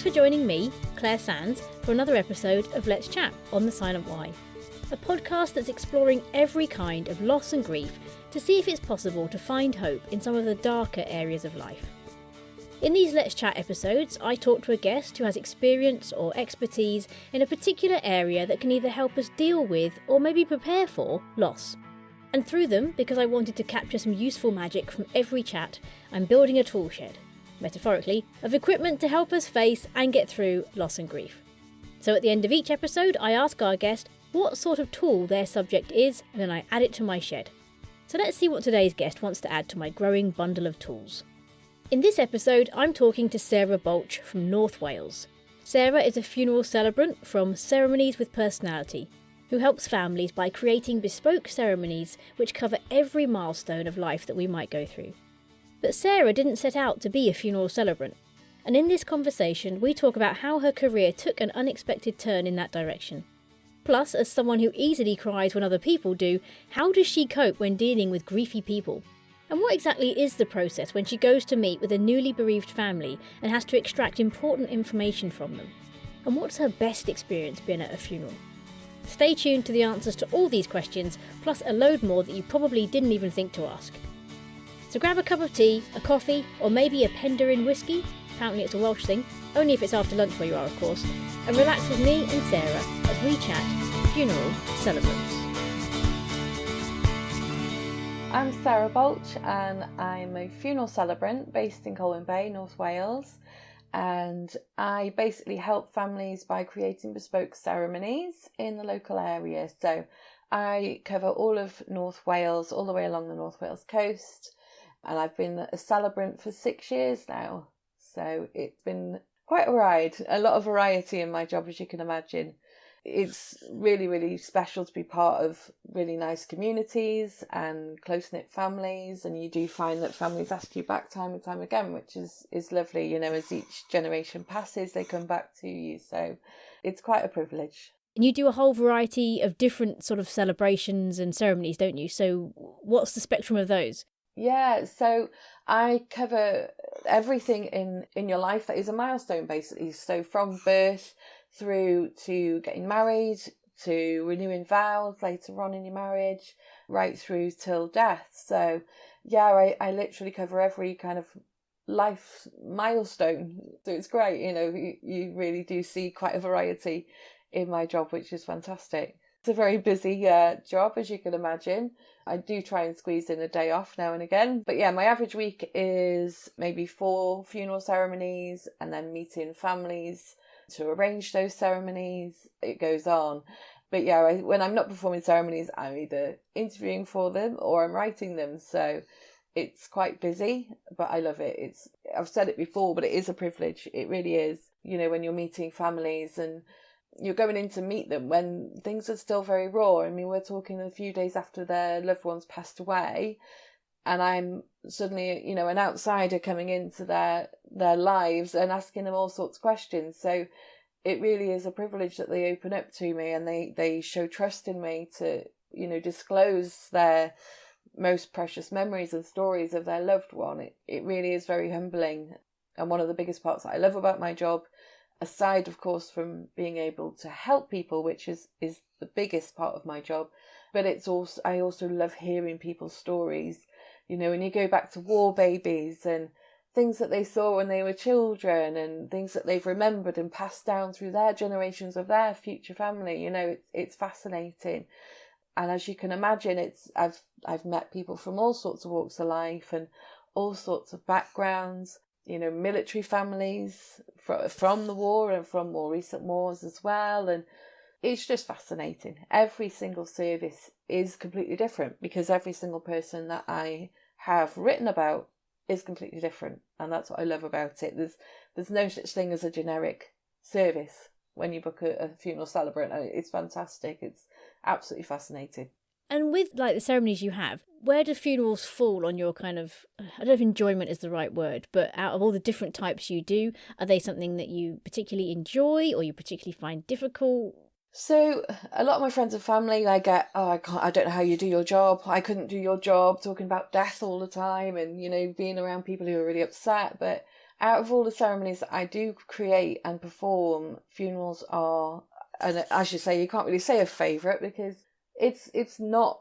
for joining me, Claire Sands, for another episode of Let's Chat on The Silent Why, a podcast that's exploring every kind of loss and grief to see if it's possible to find hope in some of the darker areas of life. In these Let's Chat episodes, I talk to a guest who has experience or expertise in a particular area that can either help us deal with or maybe prepare for loss. And through them, because I wanted to capture some useful magic from every chat, I'm building a tool shed, metaphorically, of equipment to help us face and get through loss and grief. So at the end of each episode, I ask our guest what sort of tool their subject is, and then I add it to my shed. So let's see what today's guest wants to add to my growing bundle of tools. In this episode, I'm talking to Sarah Boalch from North Wales. Sarah is a funeral celebrant from Ceremonies with Personality, who helps families by creating bespoke ceremonies which cover every milestone of life that we might go through. But Sarah didn't set out to be a funeral celebrant, and in this conversation we talk about how her career took an unexpected turn in that direction. Plus, as someone who easily cries when other people do, how does she cope when dealing with griefy people? And what exactly is the process when she goes to meet with a newly bereaved family and has to extract important information from them? And what's her best experience been at a funeral? Stay tuned to the answers to all these questions, plus a load more that you probably didn't even think to ask. So grab a cup of tea, a coffee, or maybe a Penderyn whiskey, apparently it's a Welsh thing, only if it's after lunch where you are of course, and relax with me and Sarah as we chat Funeral Celebrants. I'm Sarah Boalch and I'm a funeral celebrant based in Colwyn Bay, North Wales, and I basically help families by creating bespoke ceremonies in the local area. So I cover all of North Wales, all the way along the North Wales coast. And I've been a celebrant for 6 years now. So it's been quite a ride, a lot of variety in my job, as you can imagine. It's really, really special to be part of really nice communities and close-knit families. And you do find that families ask you back time and time again, which is lovely. You know, as each generation passes, they come back to you. So it's quite a privilege. And you do a whole variety of different sort of celebrations and ceremonies, don't you? So what's the spectrum of those? Yeah, so I cover everything in your life that is a milestone, basically. So from birth through to getting married, to renewing vows later on in your marriage, right through till death. So yeah, I literally cover every kind of life milestone. So it's great, you know, you really do see quite a variety in my job, which is fantastic. It's a very busy job, as you can imagine. I do try and squeeze in a day off now and again. But yeah, my average week is maybe 4 funeral ceremonies and then meeting families to arrange those ceremonies. It goes on. But yeah, when I'm not performing ceremonies, I'm either interviewing for them or I'm writing them. So it's quite busy, but I love it. I've said it before, but it is a privilege. It really is. You know, when you're meeting families and you're going in to meet them when things are still very raw. I mean, we're talking a few days after their loved ones passed away, and I'm suddenly, you know, an outsider coming into their lives and asking them all sorts of questions. So it really is a privilege that they open up to me and they show trust in me to, you know, disclose their most precious memories and stories of their loved one. It really is very humbling. And one of the biggest parts that I love about my job, aside, of course, from being able to help people, which is the biggest part of my job, but I also love hearing people's stories. You know, when you go back to war babies and things that they saw when they were children and things that they've remembered and passed down through their generations of their future family, you know, it's fascinating. And as you can imagine, I've met people from all sorts of walks of life and all sorts of backgrounds. You know, military families from the war and from more recent wars as well. And it's just fascinating. Every single service is completely different because every single person that I have written about is completely different. And that's what I love about it. There's no such thing as a generic service when you book a funeral celebrant. It's fantastic. It's absolutely fascinating. And with like the ceremonies you have, where do funerals fall on your kind of, I don't know if enjoyment is the right word, but out of all the different types you do, are they something that you particularly enjoy or you particularly find difficult? So a lot of my friends and family, I get, I don't know how you do your job. I couldn't do your job talking about death all the time and, you know, being around people who are really upset. But out of all the ceremonies that I do create and perform, funerals are, and as you say, you can't really say a favourite because it's not,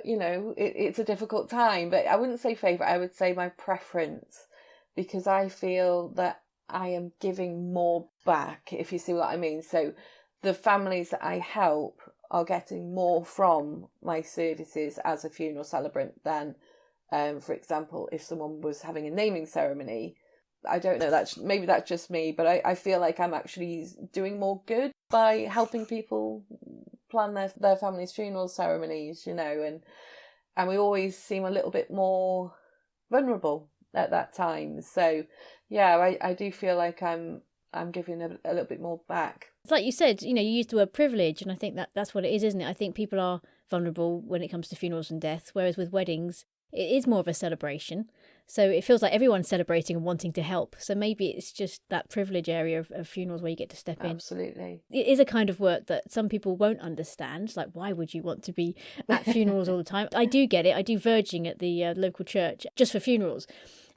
it's a difficult time, but I wouldn't say favourite, I would say my preference, because I feel that I am giving more back, if you see what I mean. So the families that I help are getting more from my services as a funeral celebrant than, for example, if someone was having a naming ceremony. I don't know, maybe that's just me, but I feel like I'm actually doing more good by helping people plan their family's funeral ceremonies, and we always seem a little bit more vulnerable at that time. So yeah, I do feel like I'm giving a little bit more back. It's like you said, you used the word privilege, and I think that's what it is, isn't it? I think people are vulnerable when it comes to funerals and death, whereas with weddings, it is more of a celebration. So it feels like everyone's celebrating and wanting to help. So maybe it's just that privilege area of funerals where you get to step in. Absolutely. It is a kind of work that some people won't understand. It's like, why would you want to be at funerals all the time? I do get it. I do verging at the local church just for funerals.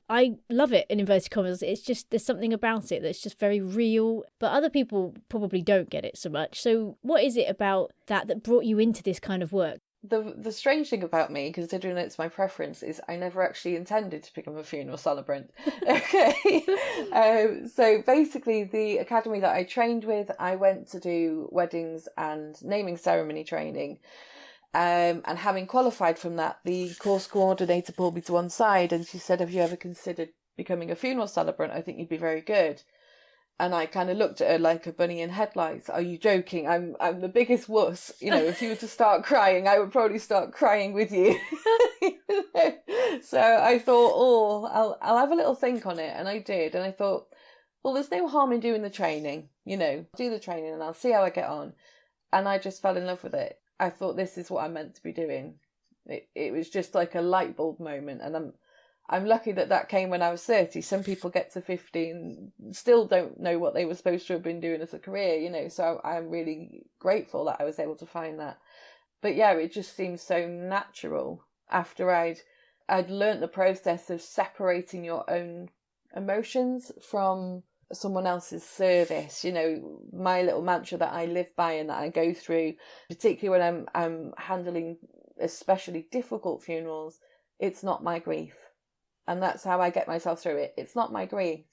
I love it, in inverted commas. It's just, there's something about it that's just very real, but other people probably don't get it so much. So what is it about that brought you into this kind of work? The strange thing about me, considering it's my preference, is I never actually intended to become a funeral celebrant. Okay. So basically the academy that I trained with, I went to do weddings and naming ceremony training. And having qualified from that, the course coordinator pulled me to one side and she said, have you ever considered becoming a funeral celebrant? I think you'd be very good. And I kind of looked at her like a bunny in headlights. Are you joking? I'm the biggest wuss. If you were to start crying, I would probably start crying with you. So I thought, I'll have a little think on it. And I did. And I thought, well, there's no harm in doing the training, do the training and I'll see how I get on. And I just fell in love with it. I thought this is what I'm meant to be doing. It was just like a light bulb moment. And I'm lucky that came when I was 30. Some people get to 50 and still don't know what they were supposed to have been doing as a career, so I'm really grateful that I was able to find that. But yeah, it just seems so natural after I'd learnt the process of separating your own emotions from someone else's service. My little mantra that I live by and that I go through, particularly when I'm handling especially difficult funerals, it's not my grief. And that's how I get myself through it. It's not my grief.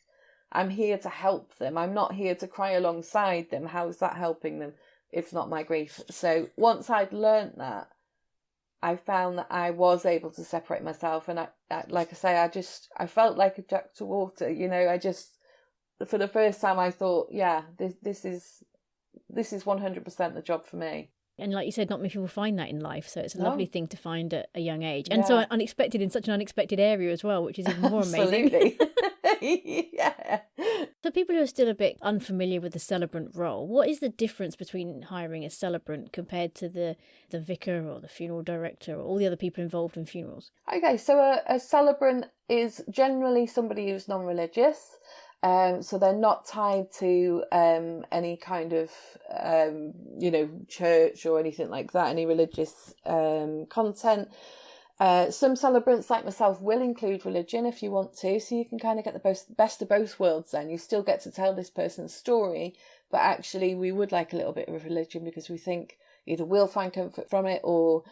I'm here to help them. I'm not here to cry alongside them. How is that helping them? It's not my grief. So once I'd learnt that, I found that I was able to separate myself. And I like I say, I felt like a duck to water. For the first time, I thought, yeah, this is 100% the job for me. And like you said, not many people find that in life. So it's a lovely thing to find at a young age. And Yeah. so unexpected in such an unexpected area as well, which is even more amazing. Absolutely. Yeah. For people who are still a bit unfamiliar with the celebrant role, what is the difference between hiring a celebrant compared to the vicar or the funeral director or all the other people involved in funerals? Okay, so a celebrant is generally somebody who's non-religious. So they're not tied to any kind of, church or anything like that, any religious content. Some celebrants like myself will include religion if you want to, so you can kind of get the best of both worlds then. You still get to tell this person's story, but actually we would like a little bit of religion because we think either we'll find comfort from it or,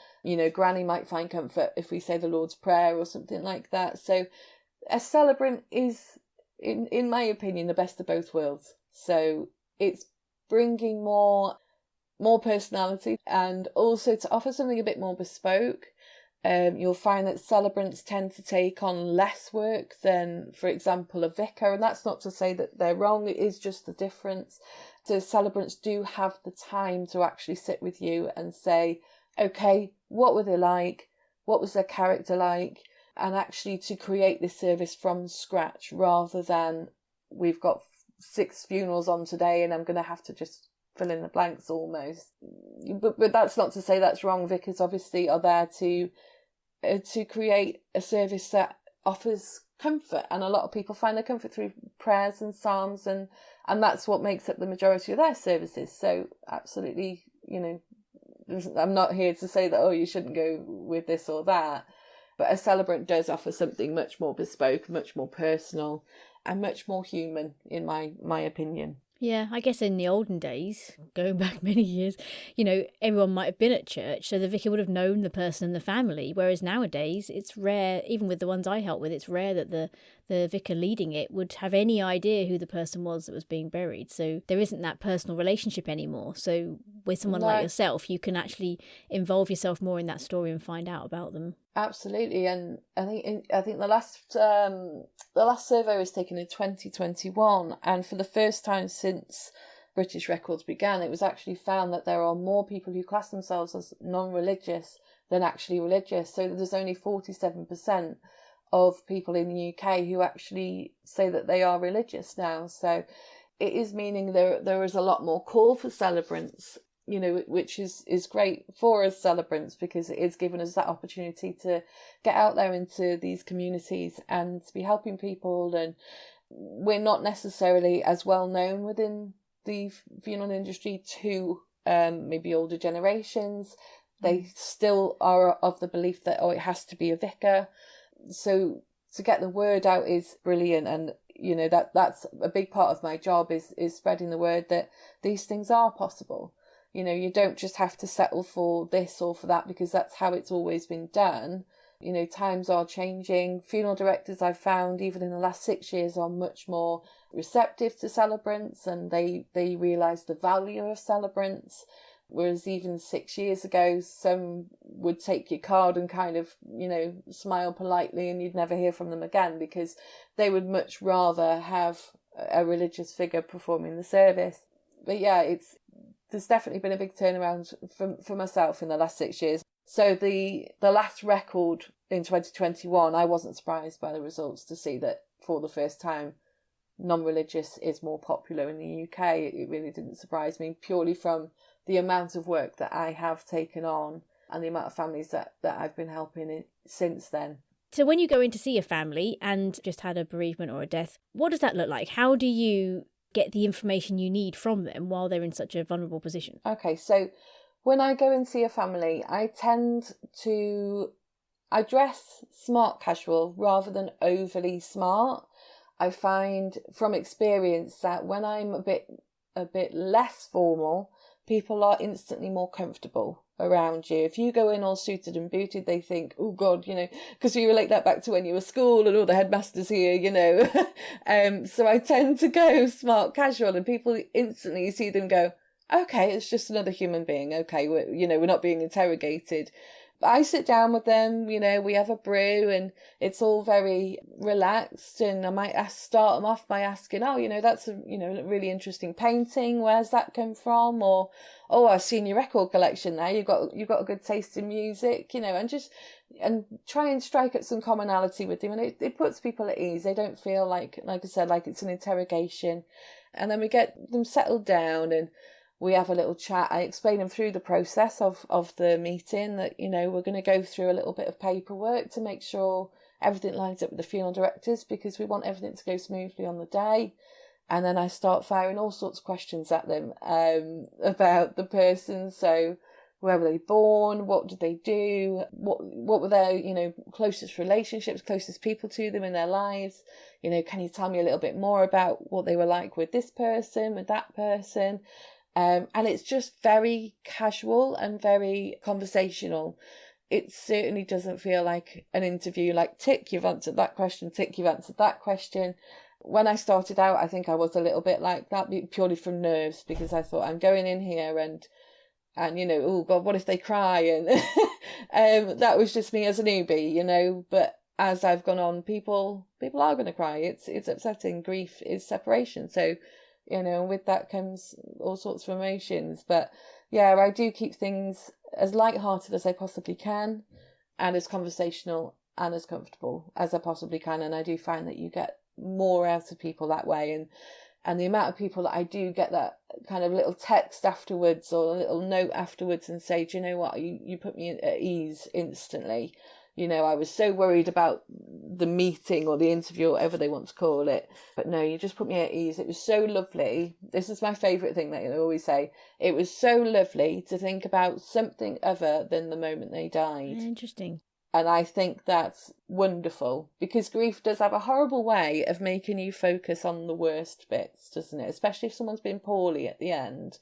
Granny might find comfort if we say the Lord's Prayer or something like that. So a celebrant is, in my opinion, the best of both worlds. So it's bringing more personality and also to offer something a bit more bespoke. You'll find that celebrants tend to take on less work than, for example, a vicar, and that's not to say that they're wrong, it is just the difference. So celebrants do have the time to actually sit with you and say, okay, what were they like? What was their character like? And actually to create this service from scratch rather than we've got 6 funerals on today and I'm going to have to just fill in the blanks almost. But that's not to say that's wrong. Vicars obviously are there to create a service that offers comfort, and a lot of people find their comfort through prayers and psalms, and that's what makes up the majority of their services. So absolutely, I'm not here to say that, you shouldn't go with this or that. But a celebrant does offer something much more bespoke, much more personal, and much more human, in my opinion. Yeah, I guess in the olden days, going back many years, everyone might have been at church, so the vicar would have known the person and the family, whereas nowadays it's rare, even with the ones I help with, it's rare that the vicar leading it would have any idea who the person was that was being buried. So there isn't that personal relationship anymore. So with someone like yourself, you can actually involve yourself more in that story and find out about them. Absolutely, and I think the last survey was taken in 2021, and for the first time since British records began, it was actually found that there are more people who class themselves as non-religious than actually religious. So there's only 47% of people in the UK who actually say that they are religious now. So it is meaning there is a lot more call for celebrants, which is great for us celebrants, because it is giving us that opportunity to get out there into these communities and to be helping people. And we're not necessarily as well known within the funeral industry to maybe older generations. They still are of the belief that, it has to be a vicar. So to get the word out is brilliant. And that's a big part of my job is spreading the word that these things are possible. You don't just have to settle for this or for that because that's how it's always been done. Times are changing. Funeral directors, I've found, even in the last 6 years, are much more receptive to celebrants, and they realise the value of celebrants. Whereas even 6 years ago, some would take your card and kind of, smile politely, and you'd never hear from them again because they would much rather have a religious figure performing the service. But yeah, there's definitely been a big turnaround for myself in the last 6 years. So the last record in 2021, I wasn't surprised by the results to see that for the first time, non-religious is more popular in the UK. It really didn't surprise me, purely from the amount of work that I have taken on and the amount of families that I've been helping since then. So when you go in to see a family and just had a bereavement or a death, what does that look like? How do you get the information you need from them while they're in such a vulnerable position? Okay, so when I go and see a family, I dress smart casual rather than overly smart. I find from experience that when I'm a bit less formal, people are instantly more comfortable around you. If you go in all suited and booted, they think, oh God, because you relate that back to when you were school and all the headmasters here, So I tend to go smart casual, and people instantly, you see them go, okay, it's just another human being. Okay, we're not being interrogated. I sit down with them, we have a brew and it's all very relaxed, and I might start them off by asking, that's a really interesting painting. Where's that come from? Or, I've seen your record collection there. You've got a good taste in music, and try and strike up some commonality with them. And it puts people at ease. They don't feel like I said, like it's an interrogation. And then we get them settled down and we have a little chat. I explain them through the process of the meeting that, we're going to go through a little bit of paperwork to make sure everything lines up with the funeral directors, because we want everything to go smoothly on the day. And then I start firing all sorts of questions at them about the person. So where were they born? What did they do? What were their, closest relationships, closest people to them in their lives? Can you tell me a little bit more about what they were like with this person, with that person? And it's just very casual and very conversational. It certainly doesn't feel like an interview, like tick, you've answered that question, tick, you've answered that question. When I started out, I think I was a little bit like that, purely from nerves, because I thought I'm going in here and oh God, what if they cry? And that was just me as a newbie, but as I've gone on, people are going to cry. It's upsetting. Grief is separation. So, with that comes all sorts of emotions. But yeah, I do keep things as light-hearted as I possibly can, and as conversational and as comfortable as I possibly can. And I do find that you get more out of people that way. And the amount of people that I do get that kind of little text afterwards or a little note afterwards and say, do you know what, you put me at ease instantly. I was so worried about the meeting or the interview, or whatever they want to call it. But no, you just put me at ease. It was so lovely. This is my favourite thing that I always say. It was so lovely to think about something other than the moment they died. Interesting. And I think that's wonderful, because grief does have a horrible way of making you focus on the worst bits, doesn't it? Especially if someone's been poorly at the end.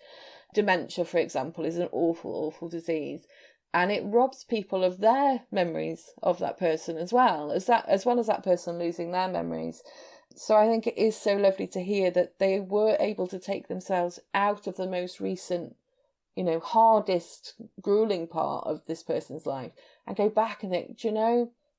Dementia, for example, is an awful, awful disease. And it robs people of their memories of that person as well as that person losing their memories. So I think it is so lovely to hear that they were able to take themselves out of the most recent, hardest, grueling part of this person's life and go back and think,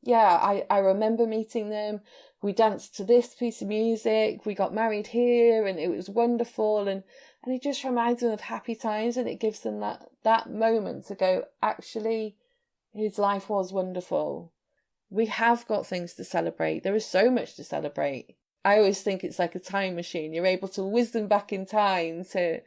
I remember meeting them. We danced to this piece of music. We got married here and it was wonderful. And it just reminds them of happy times, and it gives them that moment to go, actually, his life was wonderful. We have got things to celebrate. There is so much to celebrate. I always think it's like a time machine. You're able to whiz them back in time to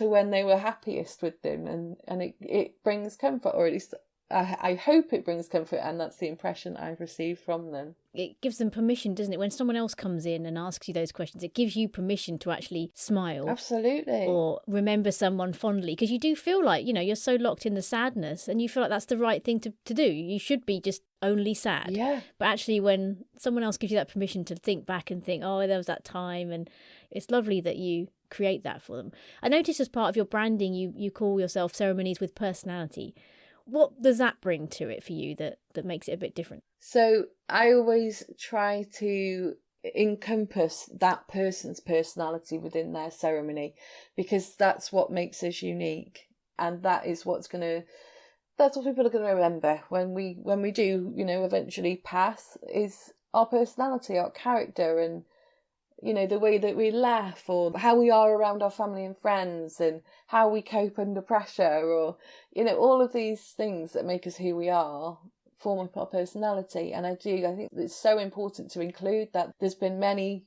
when they were happiest with them, and it brings comfort, or at least I hope it brings comfort, and that's the impression I've received from them. It gives them permission, doesn't it? When someone else comes in and asks you those questions, it gives you permission to actually smile. Absolutely. Or remember someone fondly, because you do feel like, you're so locked in the sadness and you feel like that's the right thing to do. You should be just only sad. Yeah. But actually when someone else gives you that permission to think back and think, oh, there was that time, and it's lovely that you create that for them. I noticed as part of your branding, you call yourself Ceremonies with Personality. What does that bring to it for you that makes it a bit different? So I always try to encompass that person's personality within their ceremony, because that's what makes us unique, and that is that's what people are going to remember when we do eventually pass, is our personality, our character, and the way that we laugh, or how we are around our family and friends, and how we cope under pressure, or all of these things that make us who we are form up our personality. And I think it's so important to include that. There's been many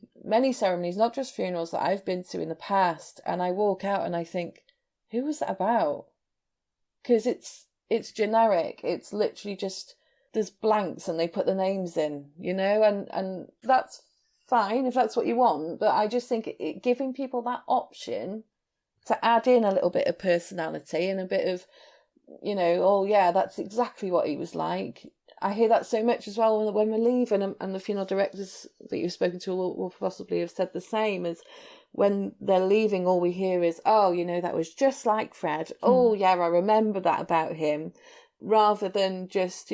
ceremonies, not just funerals, that I've been to in the past, and I walk out and I think, who was that about? Because it's generic. It's literally just, there's blanks and they put the names in, and that's fine if that's what you want, but I just think giving people that option to add in a little bit of personality and a bit of, oh yeah, that's exactly what he was like. I hear that so much as well when we're leaving, and the funeral directors that you've spoken to will possibly have said the same, as when they're leaving, all we hear is, oh, that was just like Fred. Oh yeah, I remember that about him, rather than just,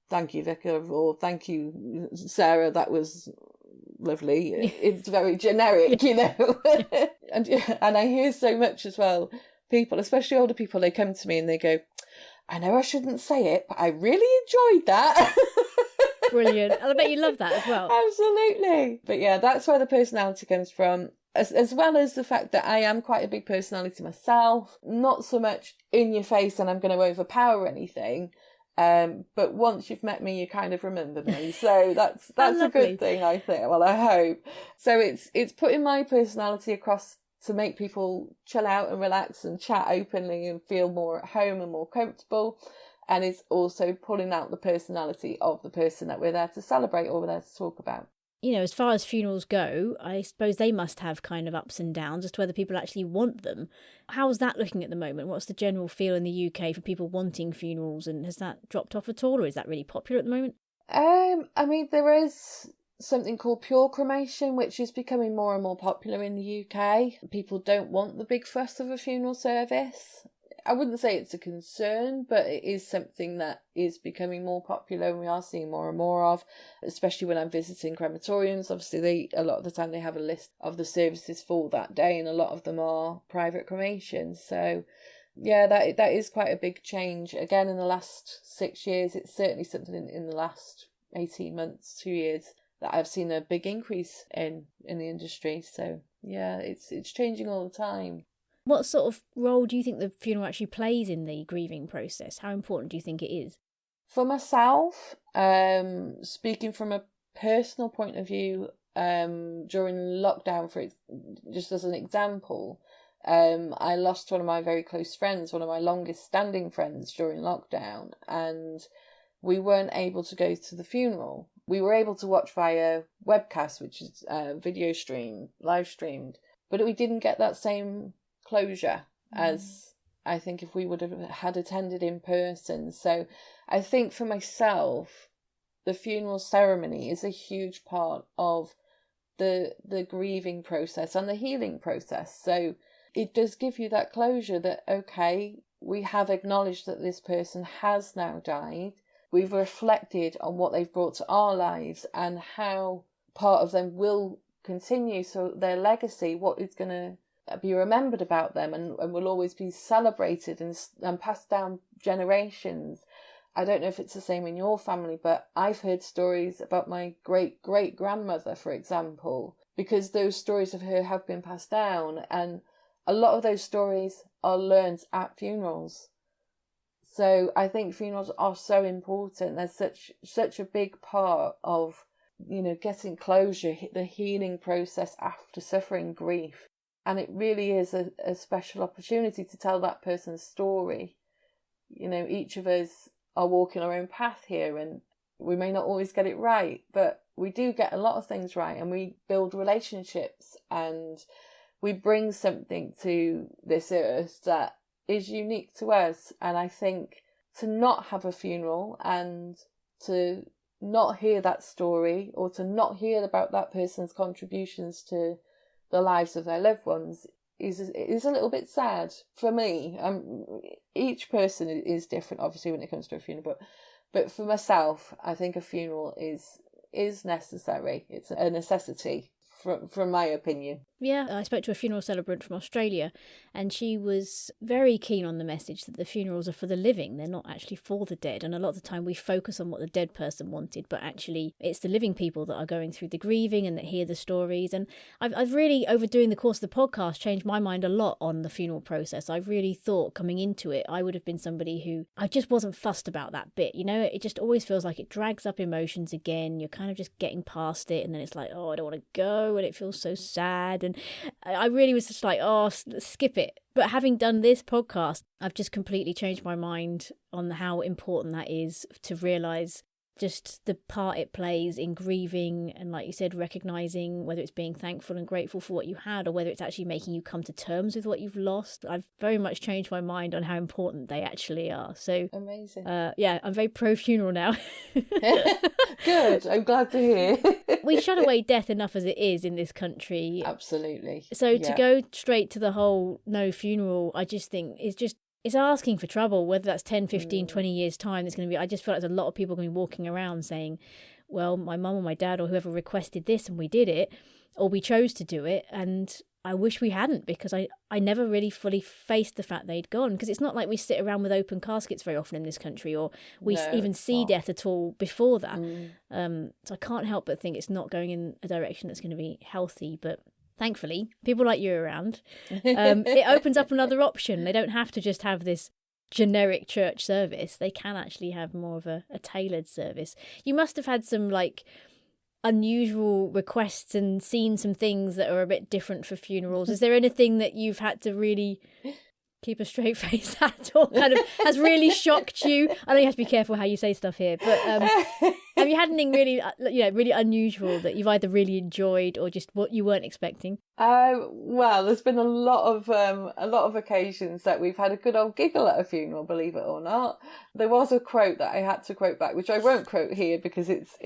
thank you, Vicar, or thank you, Sarah, that was lovely. It's very generic, and I hear so much as well, people, especially older people, they come to me and they go, I know I shouldn't say it, but I really enjoyed that. Brilliant. And I bet you love that as well. Absolutely. But yeah, that's where the personality comes from, as well as the fact that I am quite a big personality myself, not so much in your face and I'm going to overpower anything. But once you've met me, you kind of remember me. So that's a good thing, I think. Well, I hope. So it's putting my personality across to make people chill out and relax and chat openly and feel more at home and more comfortable. And it's also pulling out the personality of the person that we're there to celebrate or we're there to talk about. As far as funerals go, I suppose they must have kind of ups and downs as to whether people actually want them. How's that looking at the moment? What's the general feel in the UK for people wanting funerals, and has that dropped off at all, or is that really popular at the moment? There is something called pure cremation, which is becoming more and more popular in the UK. People don't want the big fuss of a funeral service. I wouldn't say it's a concern, but it is something that is becoming more popular and we are seeing more and more of, especially when I'm visiting crematoriums. Obviously, a lot of the time they have a list of the services for that day, and a lot of them are private cremations. So yeah, that is quite a big change. Again, in the last 6 years, it's certainly something in the last 18 months, 2 years, that I've seen a big increase in the industry. So yeah, it's changing all the time. What sort of role do you think the funeral actually plays in the grieving process? How important do you think it is? For myself, speaking from a personal point of view, during lockdown, just as an example, I lost one of my very close friends, one of my longest standing friends during lockdown, and we weren't able to go to the funeral. We were able to watch via webcast, which is live streamed, but we didn't get that same closure as I think, if we would have had attended in person. So I think for myself, the funeral ceremony is a huge part of the grieving process and the healing process. So it does give you that closure that, okay, we have acknowledged that this person has now died. We've reflected on what they've brought to our lives and how part of them will continue. So their legacy, what is going to be remembered about them and will always be celebrated and passed down generations. I don't know if it's the same in your family, but I've heard stories about my great-great-grandmother, for example, because those stories of her have been passed down, and a lot of those stories are learned at funerals. So I think funerals are so important. They're such a big part of, getting closure, the healing process after suffering grief. And it really is a special opportunity to tell that person's story. Each of us are walking our own path here, and we may not always get it right, but we do get a lot of things right, and we build relationships, and we bring something to this earth that is unique to us. And I think to not have a funeral and to not hear that story, or to not hear about that person's contributions to the lives of their loved ones, is a little bit sad for me. Each person is different, obviously, when it comes to a funeral, but for myself, I think a funeral is necessary. It's a necessity, from my opinion. Yeah, I spoke to a funeral celebrant from Australia, and she was very keen on the message that the funerals are for the living. They're not actually for the dead. And a lot of the time we focus on what the dead person wanted, but actually it's the living people that are going through the grieving and that hear the stories. And I've really, over doing the course of the podcast, changed my mind a lot on the funeral process. I really thought coming into it, I would have been somebody who, I just wasn't fussed about that bit. It just always feels like it drags up emotions again. You're kind of just getting past it, and then it's like, oh, I don't want to go, and it feels so sad. And I really was just like, oh, skip it. But having done this podcast, I've just completely changed my mind on how important that is, to realise just the part it plays in grieving, and like you said, recognising whether it's being thankful and grateful for what you had, or whether it's actually making you come to terms with what you've lost. I've very much changed my mind on how important they actually are. So amazing. Yeah, I'm very pro funeral now. Good, I'm glad to hear. We shut away death enough as it is in this country. Absolutely. So to go straight to the whole no funeral, I just think it's asking for trouble. Whether that's 10, 15, 20 years time, there's going to be, I just feel like there's a lot of people going to be walking around saying, well, my mum or my dad or whoever requested this and we did it, or we chose to do it, and I wish we hadn't, because I never really fully faced the fact they'd gone. Because it's not like we sit around with open caskets very often in this country, or we even see death at all before that. So I can't help but think it's not going in a direction that's going to be healthy. But thankfully, people like you around, it opens up another option. They don't have to just have this generic church service. They can actually have more of a tailored service. You must have had some unusual requests and seen some things that are a bit different for funerals. Is there anything that you've had to really keep a straight face at, or kind of has really shocked you? I know you have to be careful how you say stuff here, but have you had anything really, really unusual that you've either really enjoyed or just what you weren't expecting? Well, there's been a lot of occasions that we've had a good old giggle at a funeral, believe it or not. There was a quote that I had to quote back, which I won't quote here because it's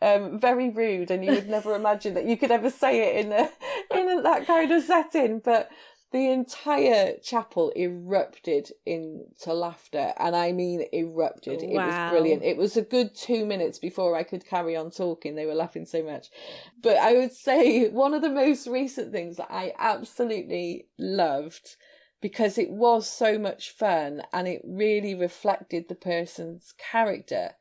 very rude, and you would never imagine that you could ever say it in that kind of setting, but the entire chapel erupted into laughter, and I mean erupted. Wow. It was brilliant. It was a good 2 minutes before I could carry on talking. They were laughing so much. But I would say one of the most recent things that I absolutely loved, because it was so much fun and it really reflected the person's character,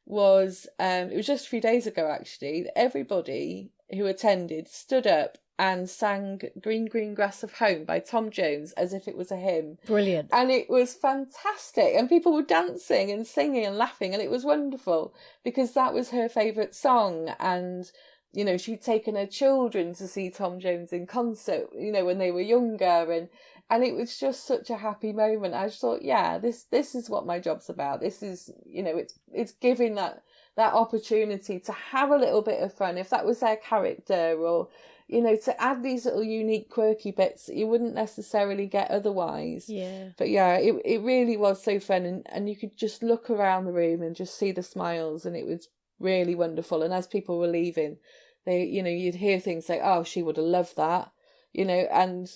was it was just a few days ago actually. Everybody who attended stood up and sang Green Green Grass of Home by Tom Jones as if it was a hymn. Brilliant. And it was fantastic. And people were dancing and singing and laughing, and it was wonderful because that was her favourite song. And, she'd taken her children to see Tom Jones in concert, when they were younger. And it was just such a happy moment. I just thought, yeah, this is what my job's about. This is, it's giving that opportunity to have a little bit of fun. If that was their character, or you know, to add these little unique quirky bits that you wouldn't necessarily get otherwise. Yeah. But yeah, it really was so fun, and you could just look around the room and just see the smiles, and it was really wonderful. And as people were leaving, they, you know, you'd hear things like, oh, she would have loved that, you know, and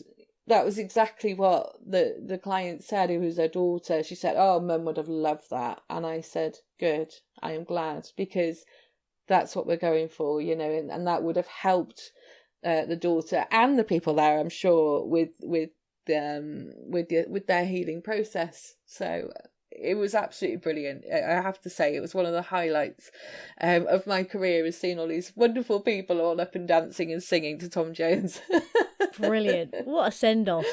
that was exactly what the client said, who was her daughter. She said, oh, Mum would have loved that. And I said, good, I am glad, because that's what we're going for, you know, and that would have helped the daughter and the people there, I'm sure, with their healing process. So it was absolutely brilliant. I have to say, it was one of the highlights of my career, is seeing all these wonderful people all up and dancing and singing to Tom Jones. Brilliant. What a send-off.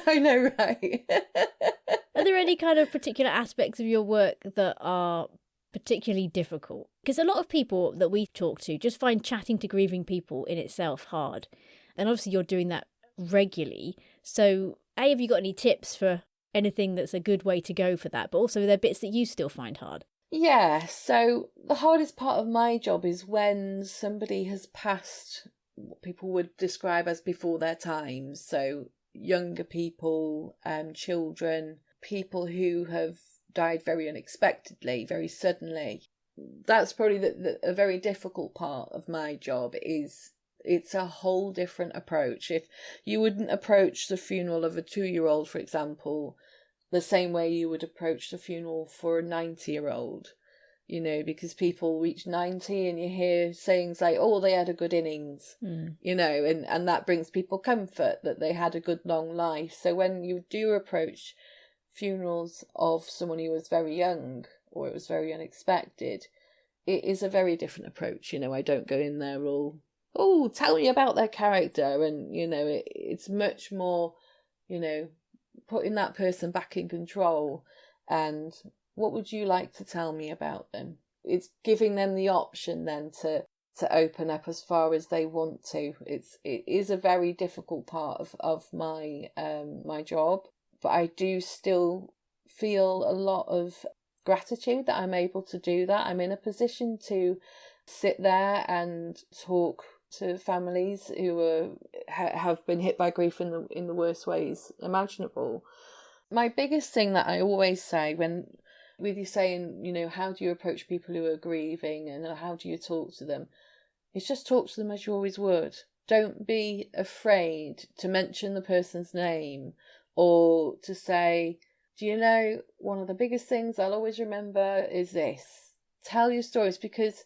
I know, right? Are there any kind of particular aspects of your work that are particularly difficult? Because a lot of people that we talk to just find chatting to grieving people in itself hard. And obviously you're doing that regularly. So, have you got any tips for anything that's a good way to go for that? But also, are there bits that you still find hard? Yeah, so the hardest part of my job is when somebody has passed what people would describe as before their time. So younger people, children, people who have died very unexpectedly, very suddenly. That's probably a very difficult part of my job. Is it's a whole different approach. If you wouldn't approach the funeral of a 2-year-old, for example, the same way you would approach the funeral for a 90-year-old, you know, because people reach 90 and you hear sayings like, oh, they had a good innings, you know, and that brings people comfort that they had a good long life. So when you do approach funerals of someone who was very young or it was very unexpected, it is a very different approach. You know, I don't go in there all, oh, tell me about their character. And, you know, it's much more, you know, putting that person back in control and what would you like to tell me about them? It's giving them the option then to open up as far as they want to. It is a very difficult part of my my job, but I do still feel a lot of gratitude that I'm able to do that. I'm in a position to sit there and talk to families who have been hit by grief in the worst ways imaginable. My biggest thing that I always say with you saying, you know, how do you approach people who are grieving and how do you talk to them? It's just talk to them as you always would. Don't be afraid to mention the person's name or to say, do you know, one of the biggest things I'll always remember is this. Tell your stories, because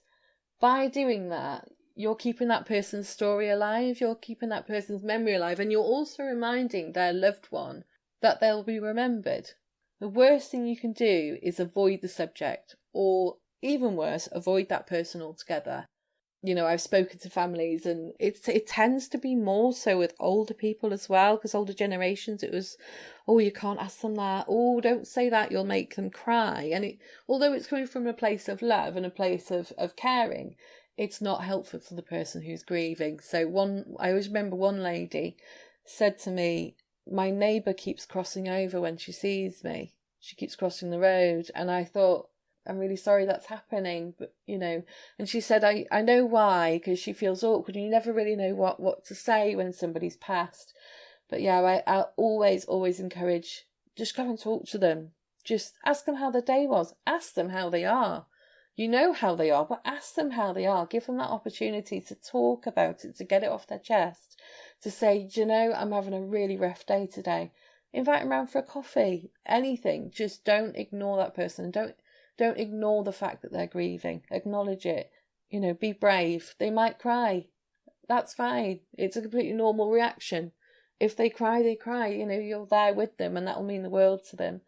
by doing that, you're keeping that person's story alive, you're keeping that person's memory alive, and you're also reminding their loved one that they'll be remembered. The worst thing you can do is avoid the subject, or even worse, avoid that person altogether. You know, I've spoken to families and it tends to be more so with older people as well, because older generations, it was, oh, you can't ask them that. Oh, don't say that, you'll make them cry. And although it's coming from a place of love and a place of caring, it's not helpful for the person who's grieving. So I always remember one lady said to me, my neighbour keeps crossing over when she sees me. She keeps crossing the road. And I thought, I'm really sorry that's happening, but, you know, and she said, I know why, because she feels awkward and you never really know what to say when somebody's passed. But yeah, I always encourage, just go and talk to them. Just ask them how their day was. Ask them how they are. You know how they are, but ask them how they are. Give them that opportunity to talk about it, to get it off their chest, to say, do you know, I'm having a really rough day today. Invite them round for a coffee, anything. Just don't ignore that person. Don't ignore the fact that they're grieving. Acknowledge it. You know, be brave. They might cry. That's fine. It's a completely normal reaction. If they cry, they cry. You know, you're there with them and that will mean the world to them.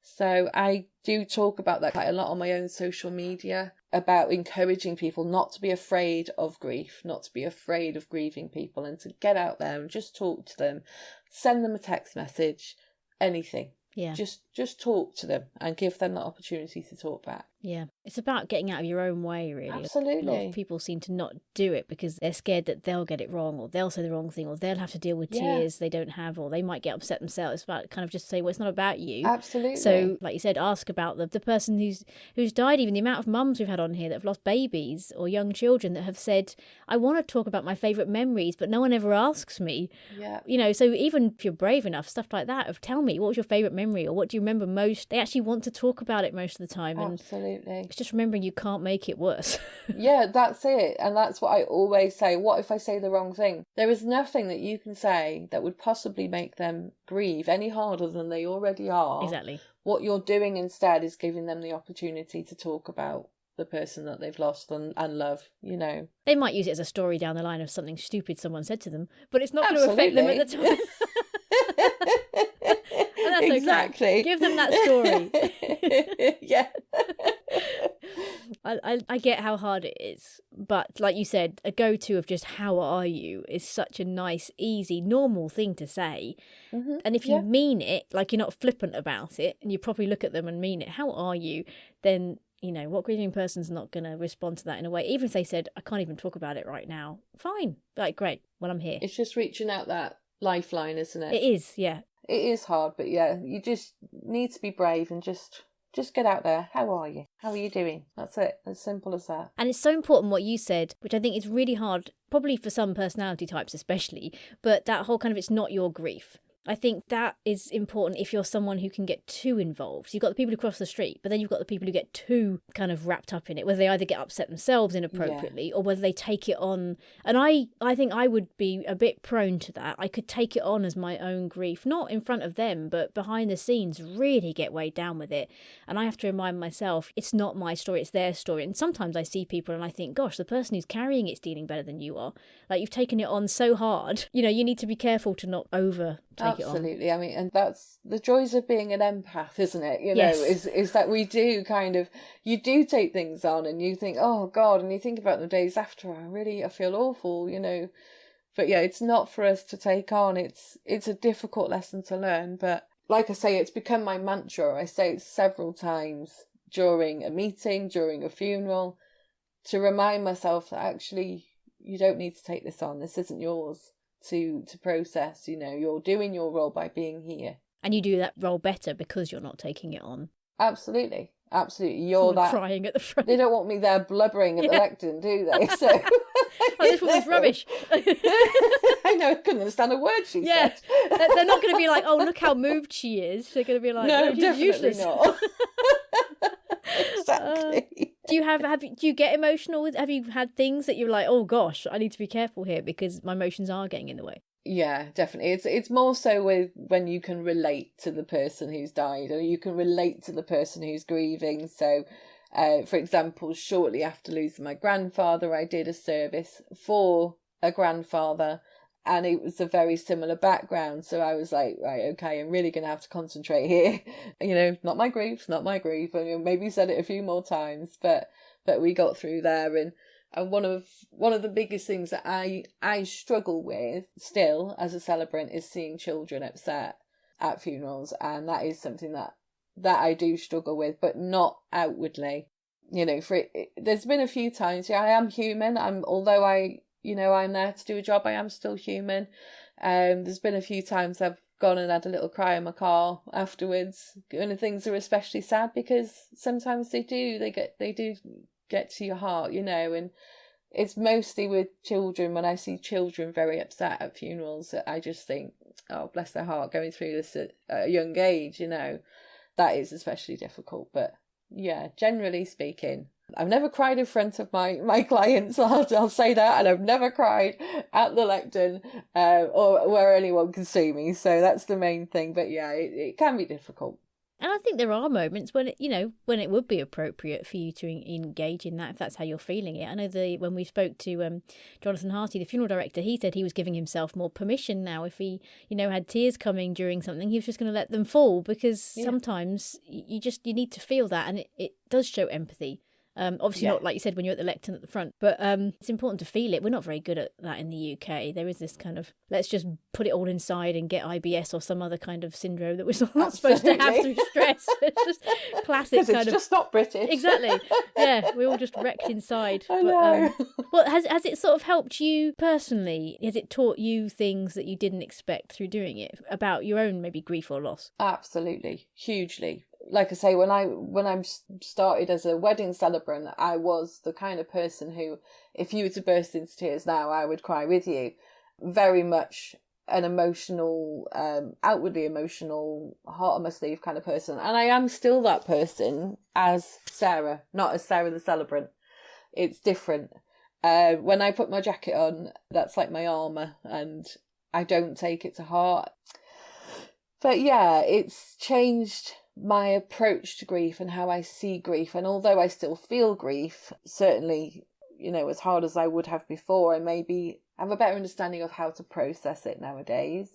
So I do talk about that quite a lot on my own social media, about encouraging people not to be afraid of grief, not to be afraid of grieving people, and to get out there and just talk to them, send them a text message, anything. Yeah. Just just talk to them and give them the opportunity to talk back. Yeah, it's about getting out of your own way, really. Absolutely. A lot of people seem to not do it because they're scared that they'll get it wrong, or they'll say the wrong thing, or they'll have to deal with tears they don't have, or they might get upset themselves. It's about kind of just saying, well, it's not about you. Absolutely. So, like you said, ask about the person who's died. Even the amount of mums we've had on here that have lost babies or young children that have said, I want to talk about my favourite memories, but no one ever asks me. Yeah. You know, so even if you're brave enough, stuff like that, of tell me, what was your favourite memory, or what do you remember most? They actually want to talk about it most of the time. Absolutely. And it's just remembering you can't make it worse. Yeah, that's it. And that's what I always say. What if I say the wrong thing? There is nothing that you can say that would possibly make them grieve any harder than they already are. Exactly. What you're doing instead is giving them the opportunity to talk about the person that they've lost and love, you know. They might use it as a story down the line of something stupid someone said to them, but it's not going to affect them at the time. And that's exactly. Okay. Give them that story. Yeah. I get how hard it is, but like you said, a go-to of just how are you is such a nice, easy, normal thing to say. Mm-hmm. And if you mean it, like you're not flippant about it, and you probably look at them and mean it, how are you, then, you know, what grieving person's not going to respond to that in a way? Even if they said, I can't even talk about it right now, fine. Like, great, well, I'm here. It's just reaching out that lifeline, isn't it? It is, yeah. It is hard, but yeah, you just need to be brave and just get out there. How are you? How are you doing? That's it. As simple as that. And it's so important what you said, which I think is really hard, probably for some personality types especially, but that whole kind of, it's not your grief. I think that is important if you're someone who can get too involved. You've got the people who cross the street, but then you've got the people who get too kind of wrapped up in it, whether they either get upset themselves inappropriately or whether they take it on. And I think I would be a bit prone to that. I could take it on as my own grief, not in front of them, but behind the scenes, really get weighed down with it. And I have to remind myself, it's not my story, it's their story. And sometimes I see people and I think, gosh, the person who's carrying it's dealing better than you are. Like, you've taken it on so hard. You know, you need to be careful to not over take Absolutely. I mean, and that's the joys of being an empath, isn't it? You know, Yes. is that we do kind of, you do take things on and you think, oh God, and you think about the days after, I feel awful, you know. But yeah, it's not for us to take on. It's a difficult lesson to learn. But like I say, it's become my mantra. I say it several times during a meeting, during a funeral, to remind myself that actually you don't need to take this on. This isn't yours to process. You know, you're doing your role by being here. And you do that role better because you're not taking it on. Absolutely. You're Someone that crying at the front. They don't want me there blubbering at the lectern, do they? So this woman's rubbish. I know, I couldn't understand a word she said. They're not going to be like, oh, look how moved she is. They're going to be like, no, she's definitely useless. Not. Exactly. Do you get emotional? Have you had things that you're like, oh gosh, I need to be careful here because my emotions are getting in the way? Yeah, definitely. It's more so with when you can relate to the person who's died, or you can relate to the person who's grieving. So, for example, shortly after losing my grandfather, I did a service for a grandfather, and it was a very similar background. So I was like, right, okay, I'm really going to have to concentrate here. You know, not my grief. I mean, maybe said it a few more times, but we got through there. And one of the biggest things that I struggle with still as a celebrant is seeing children upset at funerals, and that is something that I do struggle with, but not outwardly. You know, there's been a few times. Yeah, I am human. Although I'm there to do a job, I am still human. There's been a few times I've gone and had a little cry in my car afterwards, and things are especially sad because sometimes they do get to your heart, you know. And it's mostly with children. When I see children very upset at funerals, I just think, oh, bless their heart, going through this at a young age, you know. That is especially difficult. But yeah, generally speaking, I've never cried in front of my clients, I'll say that, and I've never cried at the lectern or where anyone can see me. So that's the main thing. But yeah, it can be difficult. And I think there are moments when it would be appropriate for you to engage in that, if that's how you're feeling it. I know when we spoke to Jonathan Harty, the funeral director, he said he was giving himself more permission now. If he, had tears coming during something, he was just going to let them fall, because sometimes you need to feel that, and it does show empathy. Obviously not like you said when you're at the lectern at the front, but it's important to feel it. We're not very good at that in the UK. There is this kind of, let's just put it all inside and get IBS or some other kind of syndrome that we're not supposed to have through stress. It's just classic kind of... It's just not British. Exactly. Yeah, we're all just wrecked inside. I know. Well, has it sort of helped you personally? Has it taught you things that you didn't expect through doing it about your own maybe grief or loss? Absolutely, hugely. Like I say, when I started as a wedding celebrant, I was the kind of person who, if you were to burst into tears now, I would cry with you. Very much an emotional, outwardly emotional, heart on my sleeve kind of person. And I am still that person as Sarah, not as Sarah the Celebrant. It's different. When I put my jacket on, that's like my armour, and I don't take it to heart. But yeah, it's changed my approach to grief and how I see grief. And although I still feel grief, certainly, as hard as I would have before, I maybe have a better understanding of how to process it nowadays.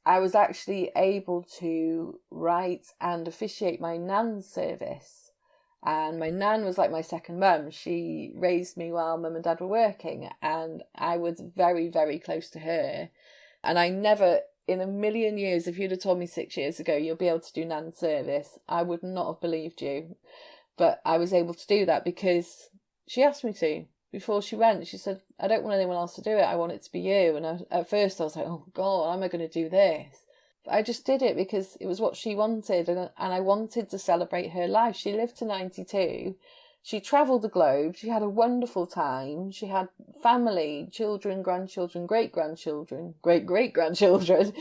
I was actually able to write and officiate my nan's service. And my nan was like my second mum. She raised me while mum and dad were working, and I was very, very close to her. And I never, in a million years, if you'd have told me 6 years ago you'll be able to do nan's service, I would not have believed you. But I was able to do that because she asked me to. Before she went, she said, I don't want anyone else to do it, I want it to be you. And at first I was like, oh God, how am I going to do this? But I just did it because it was what she wanted, and I wanted to celebrate her life. She lived to 92. She travelled the globe. She had a wonderful time. She had family, children, grandchildren, great-grandchildren, great-great-grandchildren,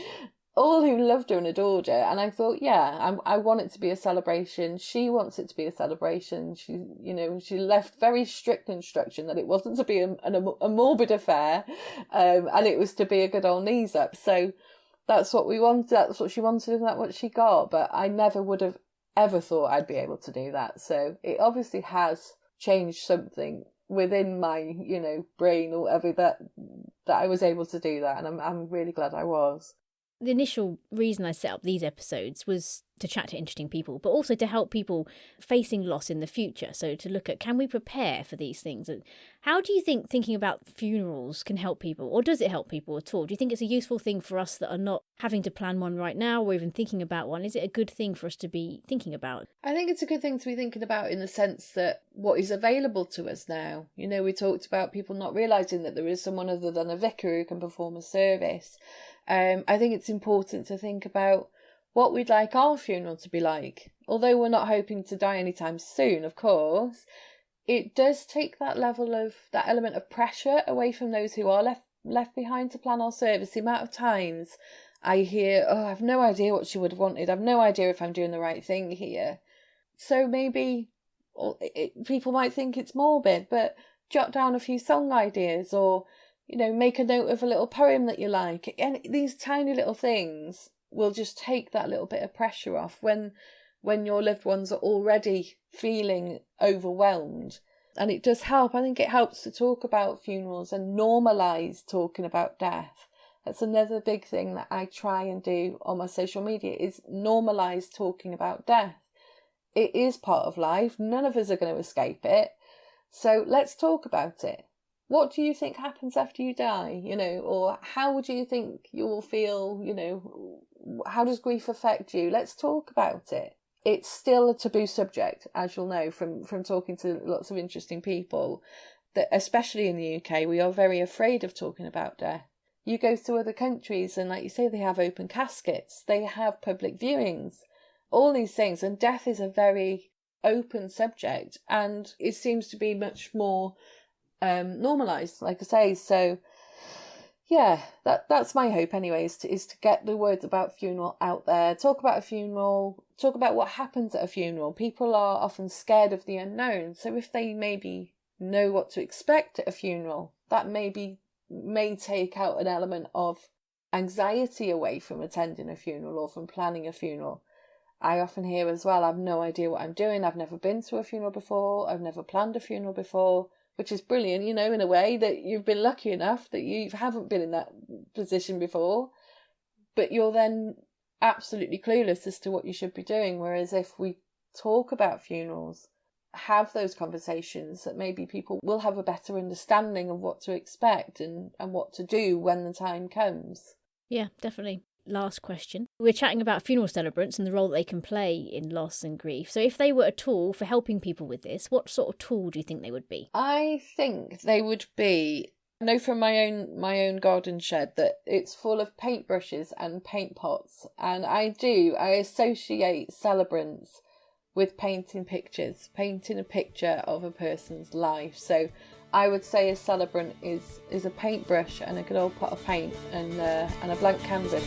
all who loved her and adored her. And I thought, I want it to be a celebration. She wants it to be a celebration. She left very strict instruction that it wasn't to be a morbid affair, and it was to be a good old knees up. So that's what we wanted. That's what she wanted, and that's what she got. But I never would have ever thought I'd be able to do that. So it obviously has changed something within my, brain or whatever, that I was able to do that, and I'm really glad I was. The initial reason I set up these episodes was to chat to interesting people, but also to help people facing loss in the future. So to look at, can we prepare for these things? And how do you think thinking about funerals can help people, or does it help people at all? Do you think it's a useful thing for us that are not having to plan one right now or even thinking about one? Is it a good thing for us to be thinking about? I think it's a good thing to be thinking about in the sense that what is available to us now. We talked about people not realising that there is someone other than a vicar who can perform a service. I think it's important to think about what we'd like our funeral to be like. Although we're not hoping to die anytime soon, of course, it does take that element of pressure away from those who are left behind to plan our service. The amount of times I hear, I have no idea what she would have wanted. I have no idea if I'm doing the right thing here. So maybe people might think it's morbid, but jot down a few song ideas, or make a note of a little poem that you like. And these tiny little things will just take that little bit of pressure off when your loved ones are already feeling overwhelmed. And it does help. I think it helps to talk about funerals and normalise talking about death. That's another big thing that I try and do on my social media, is normalise talking about death. It is part of life. None of us are going to escape it. So let's talk about it. What do you think happens after you die? Or how do you think you will feel? How does grief affect you? Let's talk about it. It's still a taboo subject, as you'll know from talking to lots of interesting people, that especially in the UK, we are very afraid of talking about death. You go to other countries and, like you say, they have open caskets, they have public viewings, all these things, and death is a very open subject, and it seems to be much more normalised, like I say. So that's my hope anyway, is to get the words about funeral out there. Talk about a funeral, talk about what happens at a funeral. People are often scared of the unknown, so if they maybe know what to expect at a funeral, that may take out an element of anxiety away from attending a funeral or from planning a funeral. I often hear as well, I've no idea what I'm doing, I've never been to a funeral before, I've never planned a funeral before, which is brilliant, in a way, that you've been lucky enough that you haven't been in that position before, but you're then absolutely clueless as to what you should be doing. Whereas if we talk about funerals have those conversations, that maybe people will have a better understanding of what to expect and what to do when the time comes. Yeah, definitely. Last question. We're chatting about funeral celebrants and the role that they can play in loss and grief. So if they were a tool for helping people with this, what sort of tool do you think they would be? I think they would be, I know from my own garden shed that it's full of paintbrushes and paint pots, and I associate celebrants with painting pictures, painting a picture of a person's life. So I would say a celebrant is a paintbrush and a good old pot of paint and a blank canvas.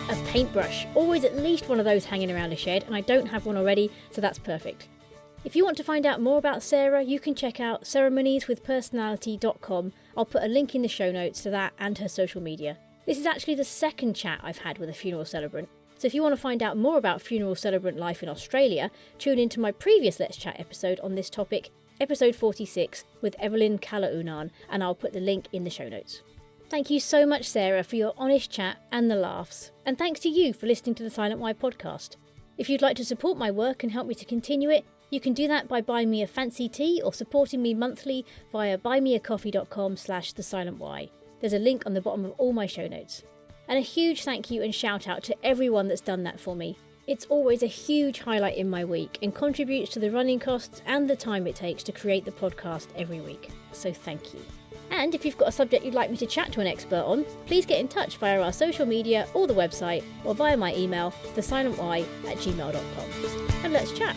A paintbrush. Always at least one of those hanging around a shed, and I don't have one already, so that's perfect. If you want to find out more about Sarah, you can check out ceremonieswithpersonality.com. I'll put a link in the show notes to that and her social media. This is actually the second chat I've had with a funeral celebrant. So if you want to find out more about funeral celebrant life in Australia, tune into my previous Let's Chat episode on this topic, episode 46, with Evelyn Kalaunan, and I'll put the link in the show notes. Thank you so much, Sarah, for your honest chat and the laughs. And thanks to you for listening to the Silent Why podcast. If you'd like to support my work and help me to continue it, you can do that by buying me a fancy tea or supporting me monthly via buymeacoffee.com/thesilentvhy. There's a link on the bottom of all my show notes. And a huge thank you and shout out to everyone that's done that for me. It's always a huge highlight in my week and contributes to the running costs and the time it takes to create the podcast every week. So thank you. And if you've got a subject you'd like me to chat to an expert on, please get in touch via our social media or the website or via my email, thesilentvhy@gmail.com. And let's chat.